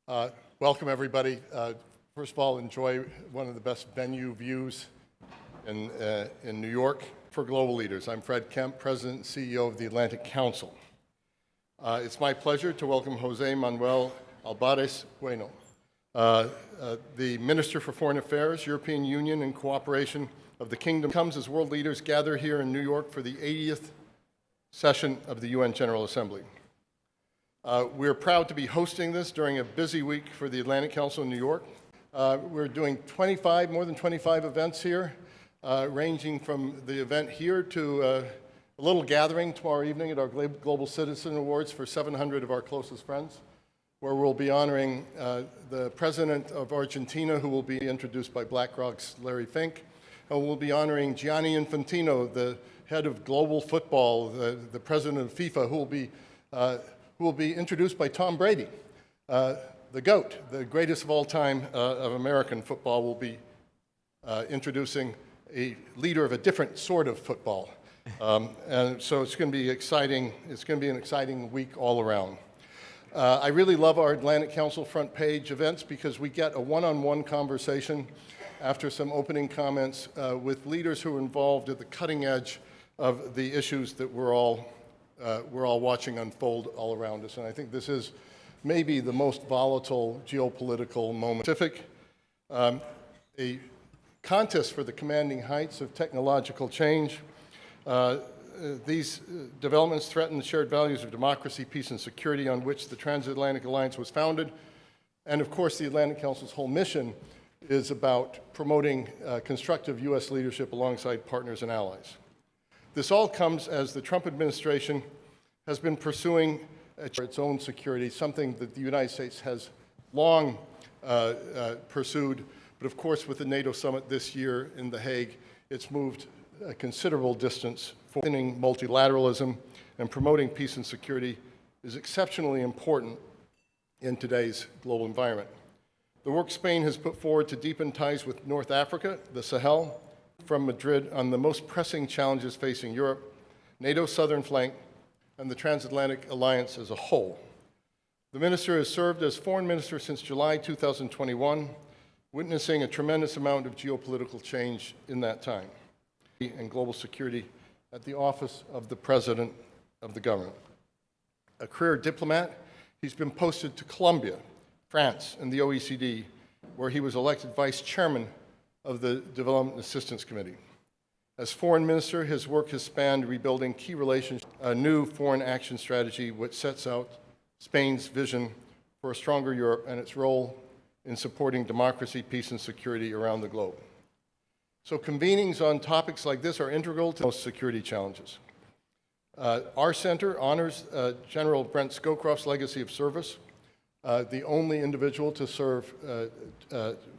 Welcome, everybody. First of all, enjoy one of the best venue views in New York for global leaders. I'm Fred Kemp, President and CEO of the Atlantic Council. It's my pleasure to welcome José Manuel Albares Bueno, the Minister for Foreign Affairs, European Union, and Cooperation of the Kingdom. Comes as world leaders gather here in New York for the 80th session of the UN General Assembly. We're proud to be hosting this during a busy week for the Atlantic Council in New York. We're doing more than 25 events here, ranging from the event here to a little gathering tomorrow evening at our Global Citizen Awards for 700 of our closest friends, where we'll be honoring the President of Argentina, who will be introduced by BlackRock's Larry Fink, and we'll be honoring Gianni Infantino, the head of global football, the President of FIFA, who will be introduced by Tom Brady. The GOAT, the greatest of all time of American football, will be introducing a leader of a different sort of football. And so it's going to be exciting. It's going to be an exciting week all around. I really love our Atlantic Council front page events because we get a one-on-one conversation after some opening comments with leaders who are involved at the cutting edge of the issues that we're all watching unfold all around us. And I think this is maybe the most volatile geopolitical moment. A contest for the commanding heights of technological change. These developments threaten the shared values of democracy, peace, and security on which the Transatlantic Alliance was founded. And of course, the Atlantic Council's whole mission is about promoting constructive U.S. leadership alongside partners and allies. This all comes as the Trump administration has been pursuing its own security, something that the United States has long pursued. But of course, with the NATO summit this year in The Hague, it's moved a considerable distance. Strengthening multilateralism and promoting peace and security is exceptionally important in today's global environment. The work Spain has put forward to deepen ties with North Africa, the Sahel, from Madrid on the most pressing challenges facing Europe, NATO's southern flank, and the Transatlantic Alliance as a whole. The minister has served as foreign minister since July 2021, witnessing a tremendous amount of geopolitical change in that time, and global security at the office of the President of the government. A career diplomat, he's been posted to Colombia, France, and the OECD, where he was elected vice chairman of the Development Assistance Committee. As foreign minister, his work has spanned rebuilding key relationships, a new foreign action strategy which sets out Spain's vision for a stronger Europe and its role in supporting democracy, peace, and security around the globe. So convenings on topics like this are integral to most security challenges. Our center honors General Brent Scowcroft's legacy of service, the only individual to serve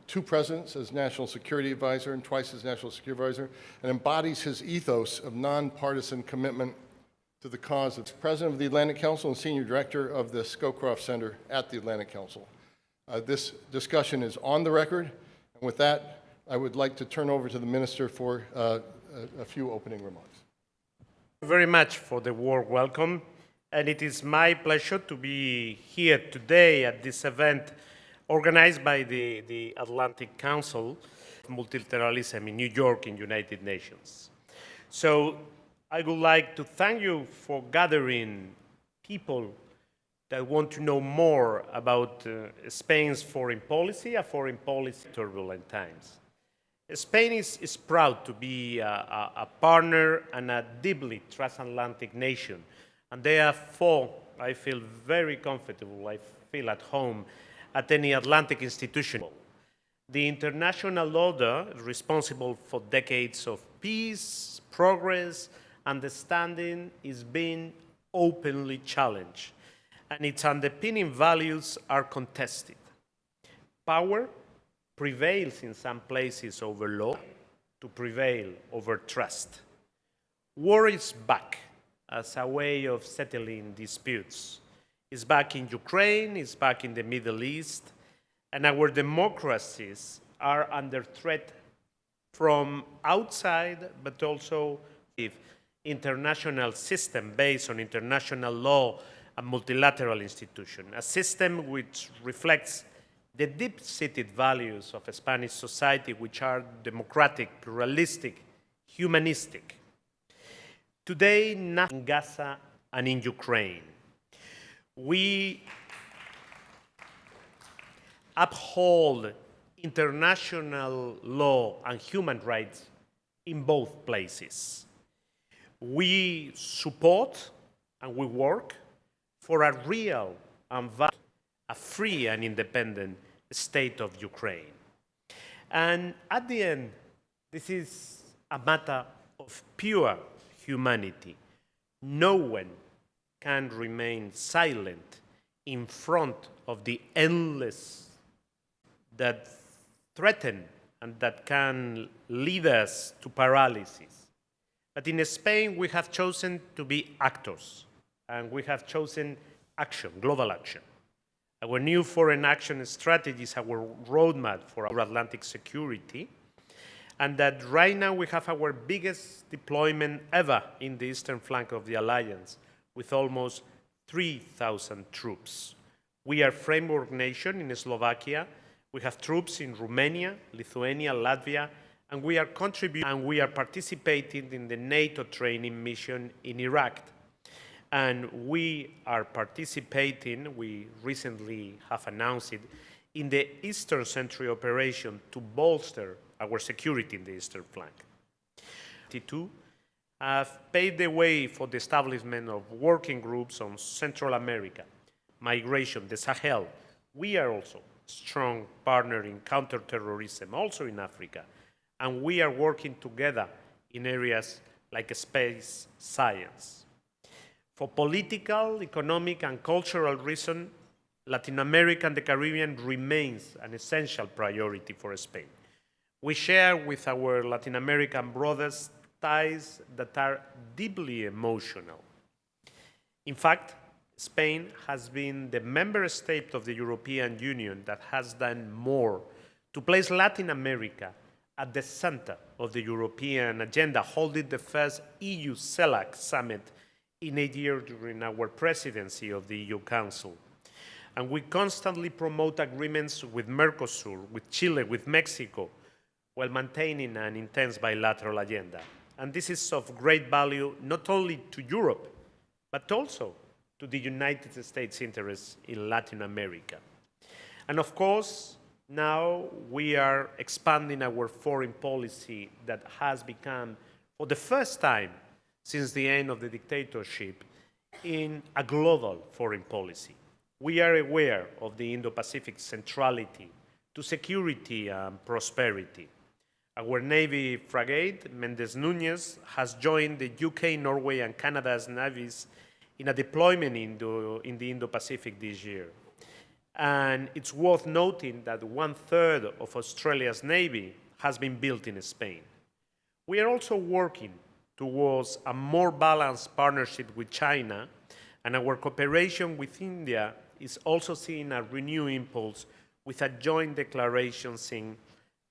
two presidents as National Security Advisor and twice as National Security Advisor, and embodies his ethos of nonpartisan commitment to the cause of President of the Atlantic Council and Senior Director of the Scowcroft Center at the Atlantic Council. This discussion is on the record, and with that, I would like to turn over to the Minister for a few opening remarks. Thank you very much for the warm welcome, and it is my pleasure to be here today at this event organized by the Atlantic Council of Multilateralism in New York in United Nations. So I would like to thank you for gathering people that want to know more about Spain's foreign policy, a foreign policy in turbulent times. Spain is proud to be a partner and a deeply transatlantic nation, and therefore I feel very comfortable, I feel at home at any Atlantic institution. The international order is responsible for decades of peace, progress, understanding is being openly challenged, and its underpinning values are contested. Power prevails in some places over law to prevail over trust. War is back as a way of settling disputes. It's back in Ukraine, it's back in the Middle East, and our democracies are under threat from outside, but also if international system based on international law a multilateral institution, a system which reflects the deep-seated values of Spanish society, which are democratic, pluralistic, humanistic. Today, nothing in Gaza and in Ukraine. We uphold international law and human rights in both places. We support and we work for a real and valid, a free and independent state of Ukraine. And at the end, this is a matter of pure humanity. No one can remain silent in front of the endless that threaten and that can lead us to paralysis. But in Spain, we have chosen to be actors, and we have chosen action, global action. Our new foreign action strategy is our roadmap for our Atlantic security, and that right now we have our biggest deployment ever in the eastern flank of the alliance, with almost 3,000 troops. We are framework nation in Slovakia. We have troops in Romania, Lithuania, Latvia, and we are participating in the NATO training mission in Iraq. And we are participating, we recently have announced it, in the Eastern Sentry operation to bolster our security in the eastern flank. 22 have paved the way for the establishment of working groups on Central America, migration, the Sahel. We are also a strong partner in counterterrorism, also in Africa, and we are working together in areas like space science. For political, economic, and cultural reasons, Latin America and the Caribbean remains an essential priority for Spain. We share with our Latin American brothers ties that are deeply emotional. In fact, Spain has been the member state of the European Union that has done more to place Latin America at the center of the European agenda, holding the first EU-CELAC summit in a year during our presidency of the EU Council. And we constantly promote agreements with Mercosur, with Chile, with Mexico, while maintaining an intense bilateral agenda. And this is of great value not only to Europe, but also to the United States' interests in Latin America. And of course, now we are expanding our foreign policy that has become, for the first time since the end of the dictatorship, in a global foreign policy. We are aware of the Indo-Pacific centrality to security and prosperity. Our Navy frigate, Mendes Núñez, has joined the UK, Norway, and Canada's navies in a deployment in the Indo-Pacific this year. And it's worth noting that 1/3 of Australia's Navy has been built in Spain. We are also working towards a more balanced partnership with China, and our cooperation with India is also seeing a renewed impulse with a joint declaration seen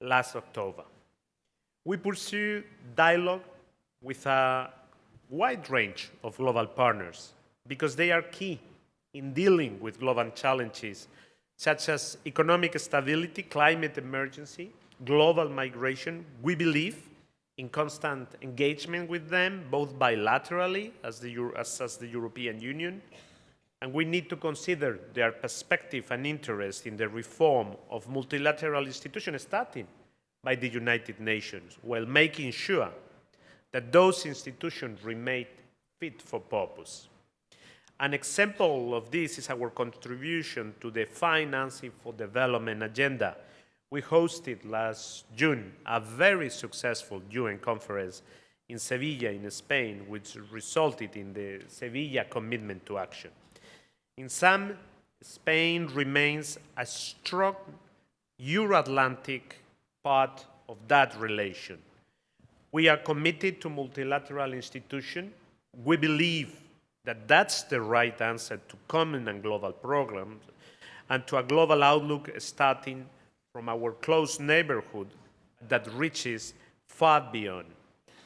last October. We pursue dialogue with a wide range of global partners because they are key in dealing with global challenges such as economic stability, climate emergency, global migration. We believe in constant engagement with them, both bilaterally as the European Union, and we need to consider their perspective and interest in the reform of multilateral institutions, starting by the United Nations, while making sure that those institutions remain fit for purpose. An example of this is our contribution to the Financing for Development agenda. We hosted last June a very successful UN conference in Sevilla, in Spain, which resulted in the Sevilla Commitment to Action. In sum, Spain remains a strong Euro-Atlantic part of that relation. We are committed to multilateral institutions. We believe that that's the right answer to common and global programs and to a global outlook starting from our close neighborhood that reaches far beyond.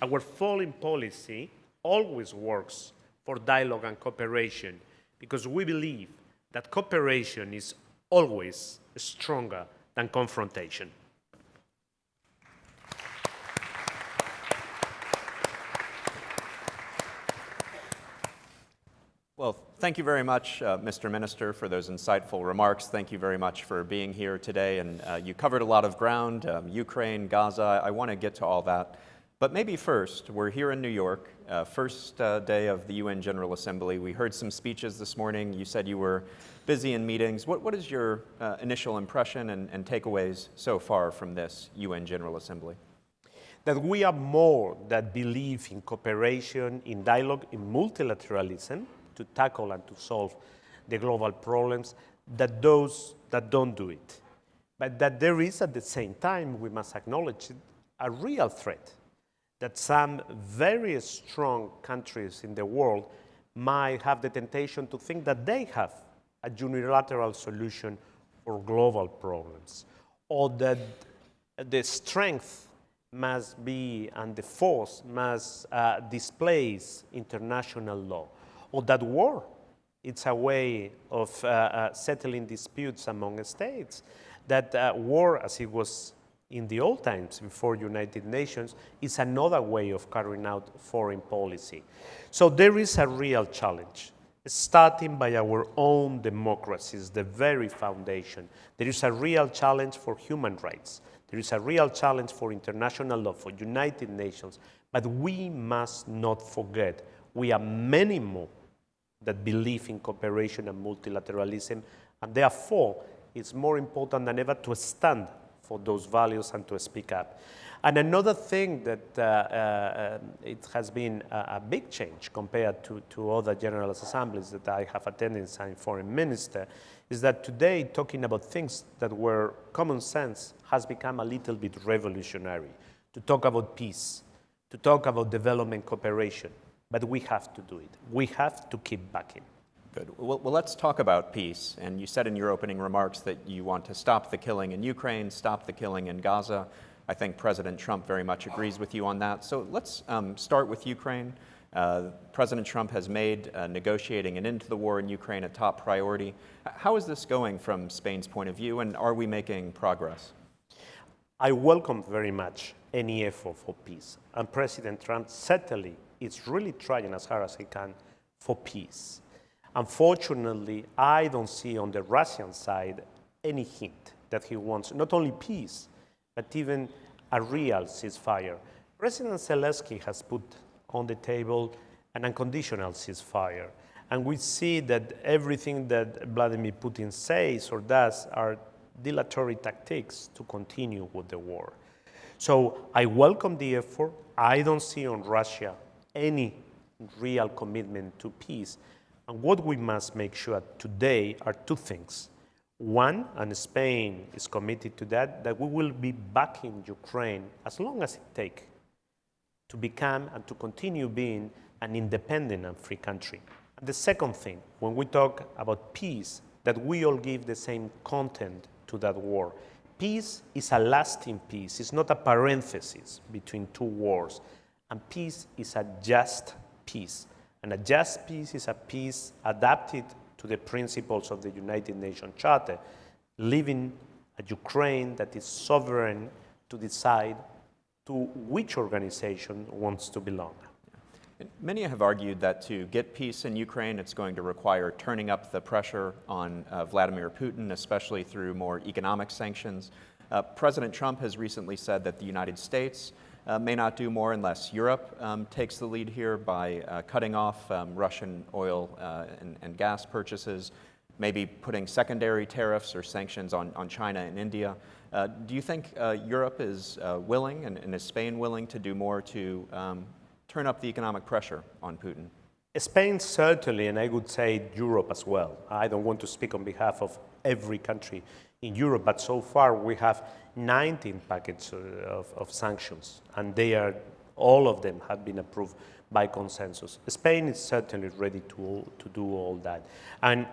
Our foreign policy always works for dialogue and cooperation because we believe that cooperation is always stronger than confrontation. Well, thank you very much, Mr. Minister, for those insightful remarks. Thank you very much for being here today. And you covered a lot of ground, Ukraine, Gaza. I want to get to all that. But maybe first, we're here in New York, first day of the UN General Assembly. We heard some speeches this morning. You said you were busy in meetings. What is your initial impression and takeaways so far from this UN General Assembly? That we are more that believe in cooperation, in dialogue, in multilateralism, to tackle and to solve the global problems, that those that don't do it. But that there is, at the same time, we must acknowledge it, a real threat, that some very strong countries in the world might have the temptation to think that they have a unilateral solution for global problems, or that the strength must be and the force must displace international law, or that war, it's a way of settling disputes among states, that war, as it was in the old times before United Nations, is another way of carrying out foreign policy. So there is a real challenge, starting by our own democracies, the very foundation. There is a real challenge for human rights. There is a real challenge for international law, for United Nations. But we must not forget, we are many more that believe in cooperation and multilateralism, and therefore it's more important than ever to stand for those values and to speak up. And another thing that it has been a big change compared to other General Assemblies that I have attended as a foreign minister, is that today talking about things that were common sense has become a little bit revolutionary. To talk about peace, to talk about development cooperation, but we have to do it. We have to keep backing. Good. Well, let's talk about peace. And you said in your opening remarks that you want to stop the killing in Ukraine, stop the killing in Gaza. I think President Trump very much agrees with you on that. So let's start with Ukraine. President Trump has made negotiating an end to the war in Ukraine a top priority. How is this going from Spain's point of view, and are we making progress? I welcome very much any effort for peace. And President Trump certainly is really trying as hard as he can for peace. Unfortunately, I don't see on the Russian side any hint that he wants not only peace, but even a real ceasefire. President Zelensky has put on the table an unconditional ceasefire. And we see that everything that Vladimir Putin says or does are dilatory tactics to continue with the war. So I welcome the effort. I don't see on Russia any real commitment to peace. And what we must make sure today are two things. One, and Spain is committed to that we will be backing Ukraine as long as it takes to become and to continue being an independent and free country. And the second thing, when we talk about peace, that we all give the same content to that war. Peace is a lasting peace. It's not a parenthesis between two wars. And peace is a just peace. And a just peace is a peace adapted to the principles of the United Nations Charter, leaving a Ukraine that is sovereign to decide to which organization wants to belong. Many have argued that to get peace in Ukraine, it's going to require turning up the pressure on Vladimir Putin, especially through more economic sanctions. President Trump has recently said that the United States may not do more unless Europe takes the lead here by cutting off Russian oil and gas purchases, maybe putting secondary tariffs or sanctions on China and India. Do you think Europe is willing, and is Spain willing to do more to turn up the economic pressure on Putin? Spain certainly, and I would say Europe as well. I don't want to speak on behalf of every country in Europe, but so far we have 19 packets of sanctions, and all of them have been approved by consensus. Spain is certainly ready to do all that. And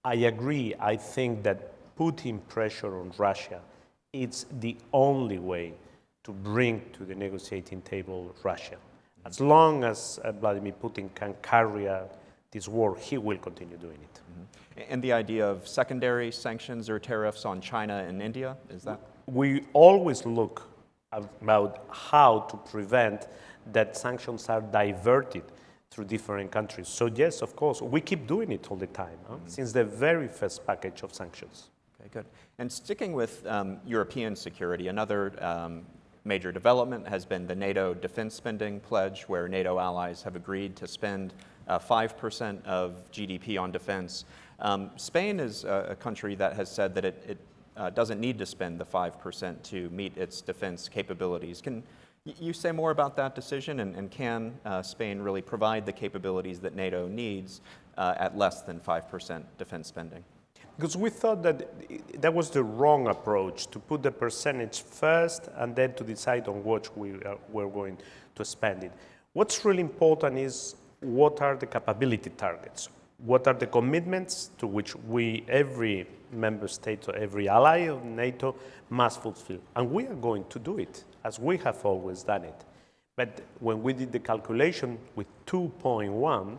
I agree, I think that putting pressure on Russia, it's the only way to bring to the negotiating table Russia. As long as Vladimir Putin can carry out this war, he will continue doing it. And the idea of secondary sanctions or tariffs on China and India, is that? We always look about how to prevent that sanctions are diverted through different countries. So yes, of course, we keep doing it all the time, since the very first package of sanctions. Okay, good. And sticking with European security, another major development has been the NATO defense spending pledge, where NATO allies have agreed to spend 5% of GDP on defense. Spain is a country that has said that it doesn't need to spend the 5% to meet its defense capabilities. Can you say more about that decision, and can Spain really provide the capabilities that NATO needs at less than 5% defense spending? Because we thought that that was the wrong approach, to put the percentage first and then to decide on what we're going to spend it. What's really important is what are the capability targets? What are the commitments to which every member state or every ally of NATO must fulfill? And we are going to do it, as we have always done it. But when we did the calculation with 2.1,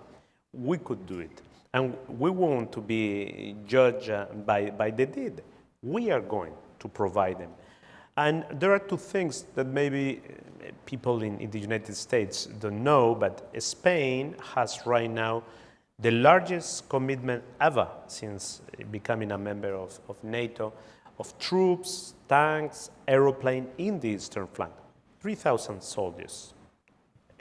we could do it. And we want to be judged by the deed. We are going to provide them. And there are two things that maybe people in the United States don't know, but Spain has right now the largest commitment ever since becoming a member of NATO, of troops, tanks, aeroplanes in the eastern flank. 3,000 soldiers,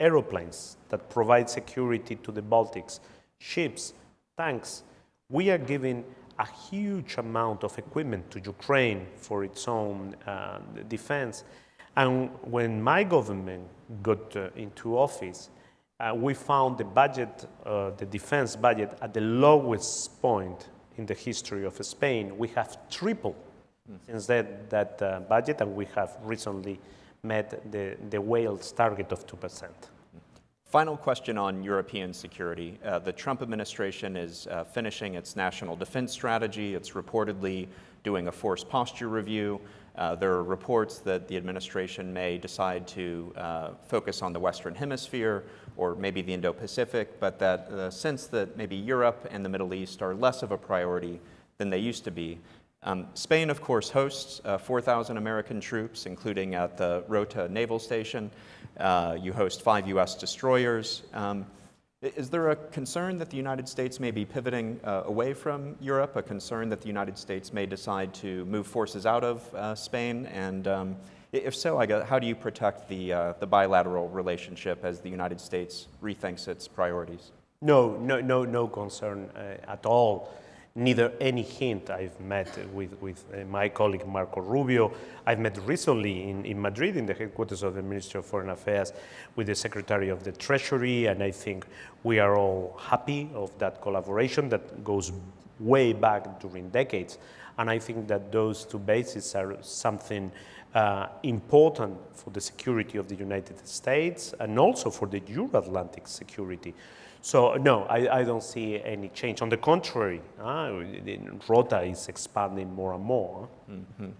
aeroplanes that provide security to the Baltics, ships, tanks. We are giving a huge amount of equipment to Ukraine for its own defense. And when my government got into office, we found the budget, the defense budget, at the lowest point in the history of Spain. We have tripled since that budget, and we have recently met the Wales target of 2%. Final question on European security. The Trump administration is finishing its national defense strategy. It's reportedly doing a force posture review. There are reports that the administration may decide to focus on the Western Hemisphere or maybe the Indo-Pacific, but that the sense that maybe Europe and the Middle East are less of a priority than they used to be. Spain, of course, hosts 4,000 American troops, including at the Rota Naval Station. You host 5 U.S. destroyers. Is there a concern that the United States may be pivoting away from Europe, a concern that the United States may decide to move forces out of Spain? And if so, how do you protect the bilateral relationship as the United States rethinks its priorities? No concern at all. Neither any hint. I've met with my colleague Marco Rubio. I've met recently in Madrid, in the headquarters of the Ministry of Foreign Affairs, with the Secretary of the Treasury, and I think we are all happy of that collaboration that goes way back during decades. And I think that those two bases are something important for the security of the United States and also for the Euro-Atlantic security. So no, I don't see any change. On the contrary, Rota is expanding more and more. Mm-hmm.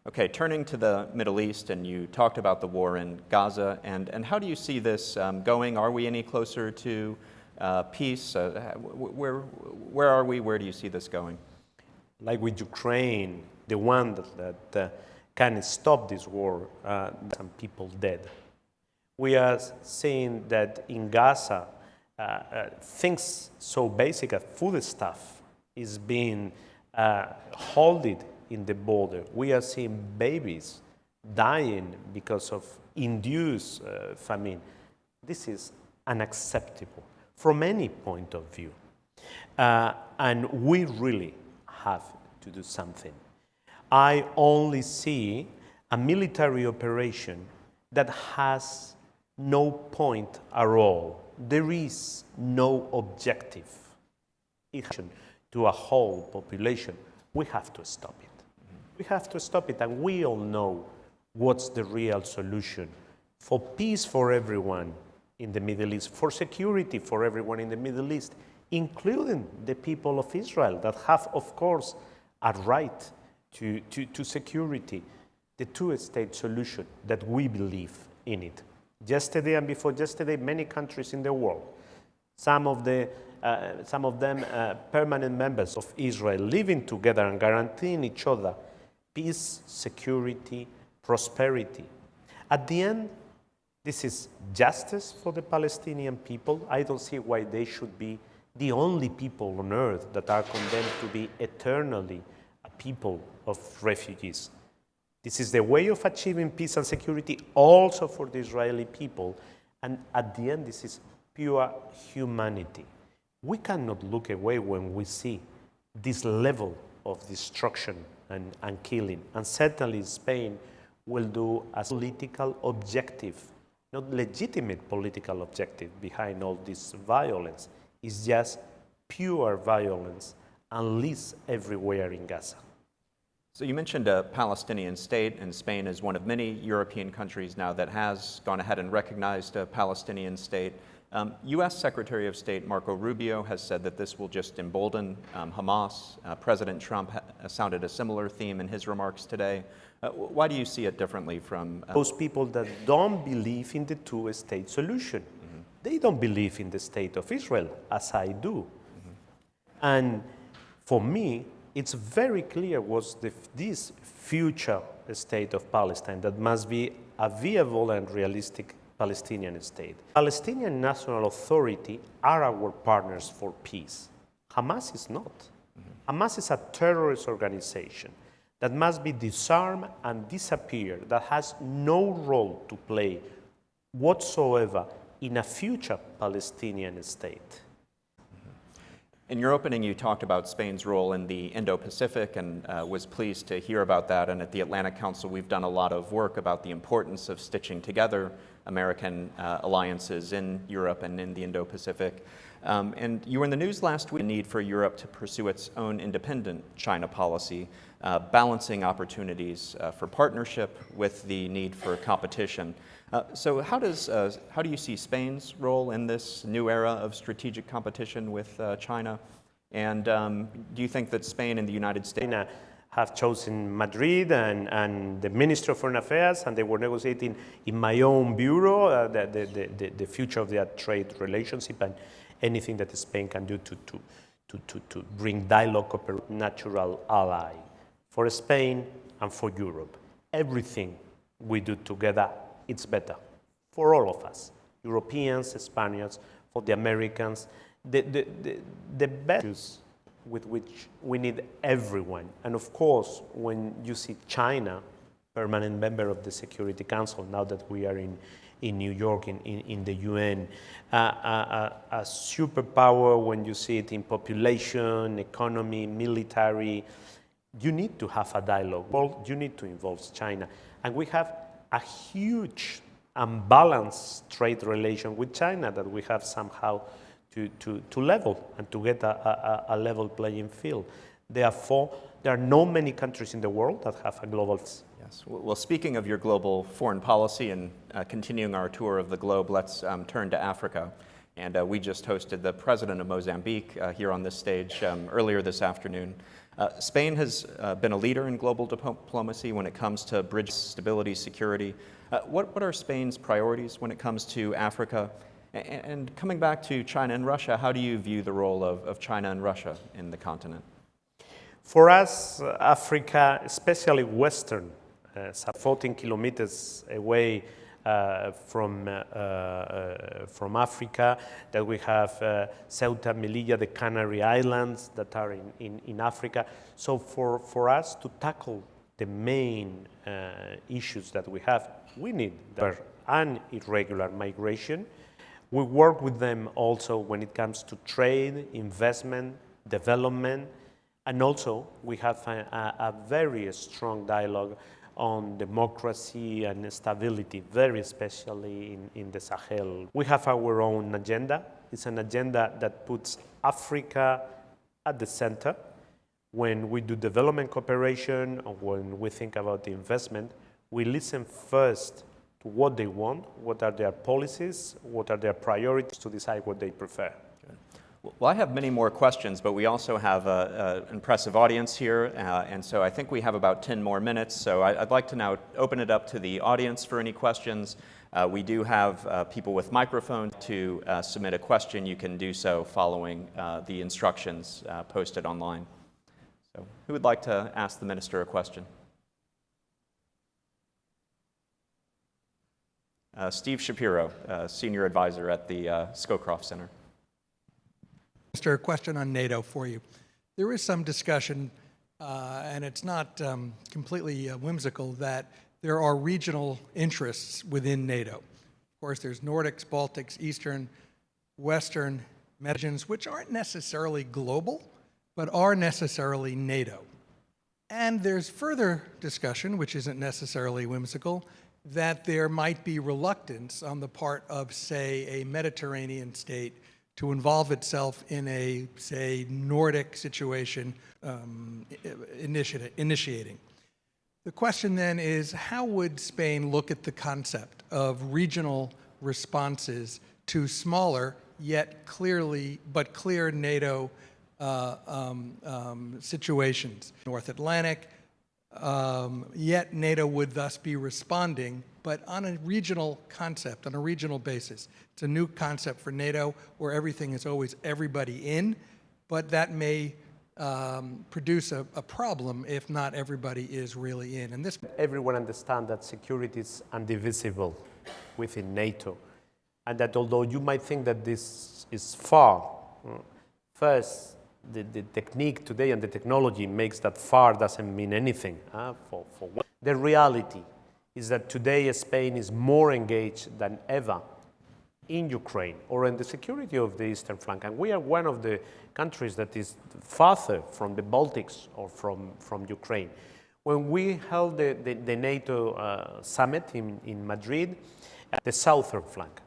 Okay, turning to the Middle East, and you talked about the war in Gaza, and how do you see this going? Are we any closer to peace? Where are we? Where do you see this going? Like with Ukraine, the one that can stop this war, some people dead. We are seeing that in Gaza, things so basic as food stuff is being halted in the border. We are seeing babies dying because of induced famine. This is unacceptable from any point of view. And we really have to do something. I only see a military operation that has no point at all. There is no objective to a whole population. We have to stop it. We have to stop it, and we all know what's the real solution for peace for everyone in the Middle East, for security for everyone in the Middle East, including the people of Israel that have, of course, a right to security, the two-state solution that we believe in it. Yesterday and before yesterday, many countries in the world, some of the some of them permanent members of Israel, living together and guaranteeing each other peace, security, prosperity. At the end, this is justice for the Palestinian people. I don't see why they should be the only people on earth that are condemned to be eternally a people of refugees. This is the way of achieving peace and security also for the Israeli people. And at the end, this is pure humanity. We cannot look away when we see this level of destruction and killing. And certainly Spain will do a political objective, not legitimate political objective behind all this violence. It's just pure violence unleashed everywhere in Gaza. So you mentioned a Palestinian state, and Spain is one of many European countries now that has gone ahead and recognized a Palestinian state. U.S. Secretary of State Marco Rubio has said that this will just embolden Hamas. President Trump sounded a similar theme in his remarks today. Why do you see it differently from those people that don't believe in the two-state solution? Mm-hmm. They don't believe in the state of Israel, as I do. Mm-hmm. And for me, it's very clear what's this future state of Palestine that must be a viable and realistic Palestinian state. Palestinian National Authority are our partners for peace. Hamas is not. Mm-hmm. Hamas is a terrorist organization that must be disarmed and disappear, that has no role to play whatsoever in a future Palestinian state. In your opening, you talked about Spain's role in the Indo-Pacific and was pleased to hear about that. And at the Atlantic Council, we've done a lot of work about the importance of stitching together American alliances in Europe and in the Indo-Pacific. And you were in the news last week, the need for Europe to pursue its own independent China policy, balancing opportunities for partnership with the need for competition. So how do you see Spain's role in this new era of strategic competition with China? And do you think that Spain and the United States have chosen Madrid and the Minister of Foreign Affairs, and they were negotiating in my own bureau the future of their trade relationship and anything that Spain can do to bring dialogue of a natural ally for Spain and for Europe. Everything we do together, it's better for all of us, Europeans, Spaniards, for the Americans, the best with which we need everyone. And of course, when you see China, permanent member of the Security Council, now that we are in New York, in the UN, a superpower when you see it in population, economy, military, you need to have a dialogue. Well, you need to involve China. And we have a huge unbalanced trade relation with China that we have somehow to level and to get a level playing field. Therefore, there are not many countries in the world that have a global. Yes. Well, speaking of your global foreign policy and continuing our tour of the globe, let's turn to Africa. And we just hosted the president of Mozambique here on this stage earlier this afternoon. Spain has been a leader in global diplomacy when it comes to bridge stability, security. What are Spain's priorities when it comes to Africa? And coming back to China and Russia, how do you view the role of China and Russia in the continent? For us, Africa, especially Western, 14 kilometers away from Africa, that we have Ceuta, Melilla, the Canary Islands that are in Africa. So for us to tackle the main issues that we have, we need an irregular migration. We work with them also when it comes to trade, investment, development, and also we have a very strong dialogue on democracy and stability, very especially in the Sahel. We have our own agenda. It's an agenda that puts Africa at the center. When we do development cooperation or when we think about the investment, we listen first to what they want, what are their policies, what are their priorities to decide what they prefer. Well, I have many more questions, but we also have an impressive audience here, and so I think we have about 10 more minutes. So I'd like to now open it up to the audience for any questions. We do have people with microphones. To submit a question, you can do so following the instructions posted online. So who would like to ask the minister a question? Steve Shapiro, Senior Advisor at the Scowcroft Center. Minister, a question on NATO for you. There is some discussion, and it's not completely whimsical, that there are regional interests within NATO. Of course, there's Nordics, Baltics, Eastern, Western, regions, which aren't necessarily global, but are necessarily NATO. And there's further discussion, which isn't necessarily whimsical, that there might be reluctance on the part of, say, a Mediterranean state to involve itself in a, say, Nordic situation initiating. The question then is, how would Spain look at the concept of regional responses to smaller, yet clear NATO situations? North Atlantic, yet NATO would thus be responding, but on a regional concept, on a regional basis. It's a new concept for NATO where everything is always everybody in, but that may produce a problem if not everybody is really in. And this Everyone understands that security is indivisible within NATO, and that although you might think that this is far, first, the technique today and the technology makes that far doesn't mean anything. The reality is that today Spain is more engaged than ever in Ukraine or in the security of the eastern flank. And we are one of the countries that is farther from the Baltics or from Ukraine. When we held the NATO summit in Madrid, the southern flank,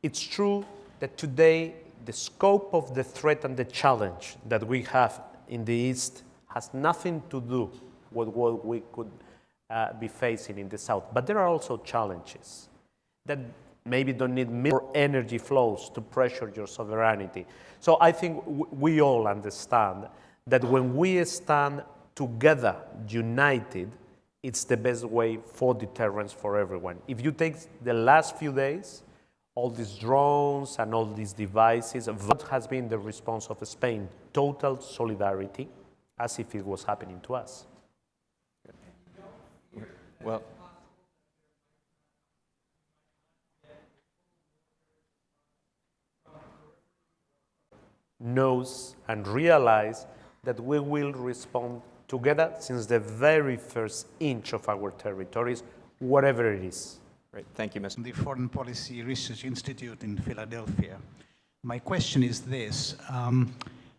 it's true that today the scope of the threat and the challenge that we have in the East has nothing to do with what we could be facing in the South. But there are also challenges that maybe don't need more energy flows to pressure your sovereignty. So I think we all understand that when we stand together, united, it's the best way for deterrence for everyone. If you take the last few days, all these drones and all these devices, what has been the response of Spain? Total solidarity, as if it was happening to us. Well, knows and realize that we will respond together since the very first inch of our territories, whatever it is. great. Thank you, Mr. The Foreign Policy Research Institute in Philadelphia. My question is this.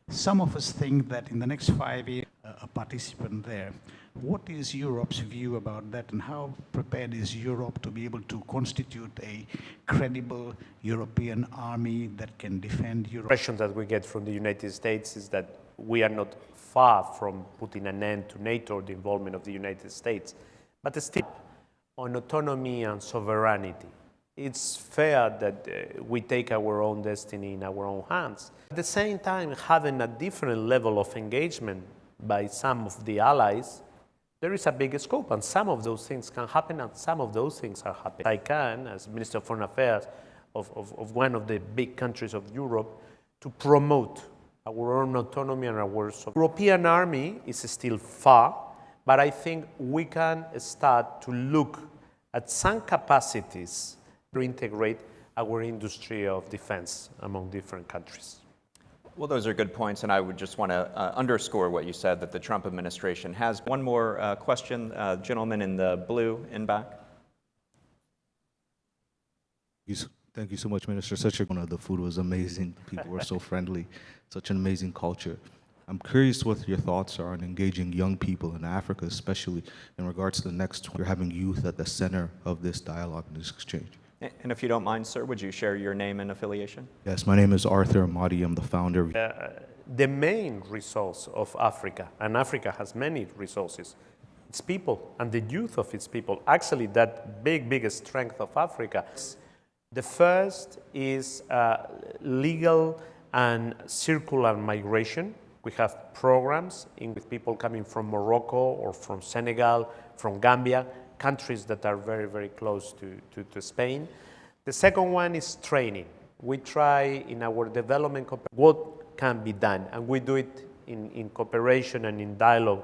Some of us think that in the next 5 years, a participant there, what is Europe's view about that, and how prepared is Europe to be able to constitute a credible European army that can defend Europe? The impression that we get from the United States is that we are not far from putting an end to NATO or the involvement of the United States, but still on autonomy and sovereignty. It's fair that we take our own destiny in our own hands. At the same time, having a different level of engagement by some of the allies, there is a big scope, and some of those things can happen, and some of those things are happening. I can, as Minister of Foreign Affairs of one of the big countries of Europe, to promote our own autonomy and our sovereignty. European army is still far, but I think we can start to look at some capacities to integrate our industry of defense among different countries. Well, those are good points, and I would just want to underscore what you said, that the Trump administration has. One more question, gentleman in the blue in back. Thank you so much, Minister. The food was amazing. People were so friendly. Such an amazing culture. I'm curious what your thoughts are on engaging young people in Africa, especially in regards to the next. You're having youth at the center of this dialogue and this exchange. And if you don't mind, sir, would you share your name and affiliation? Yes, my name is Arthur Amadi. I'm the founder. The main resource of Africa, and Africa has many resources, its people and the youth of its people. Actually, that biggest strength of Africa. The first is legal and circular migration. We have programs with people coming from Morocco or from Senegal, from Gambia, countries that are very, very close to Spain. The second one is training. We try in our development what can be done, and we do it in cooperation and in dialogue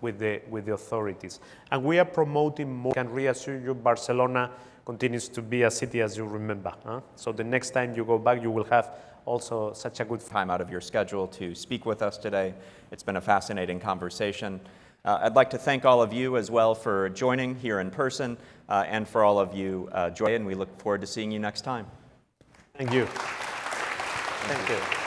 with the authorities. And we are promoting more. I can reassure you, Barcelona continues to be a city as you remember. So the next time you go back, you will have also such a good Time out of your schedule to speak with us today. It's been a fascinating conversation. I'd like to thank all of you as well for joining here in person and for all of you joining, and we look forward to seeing you next time. Thank you. Thank you.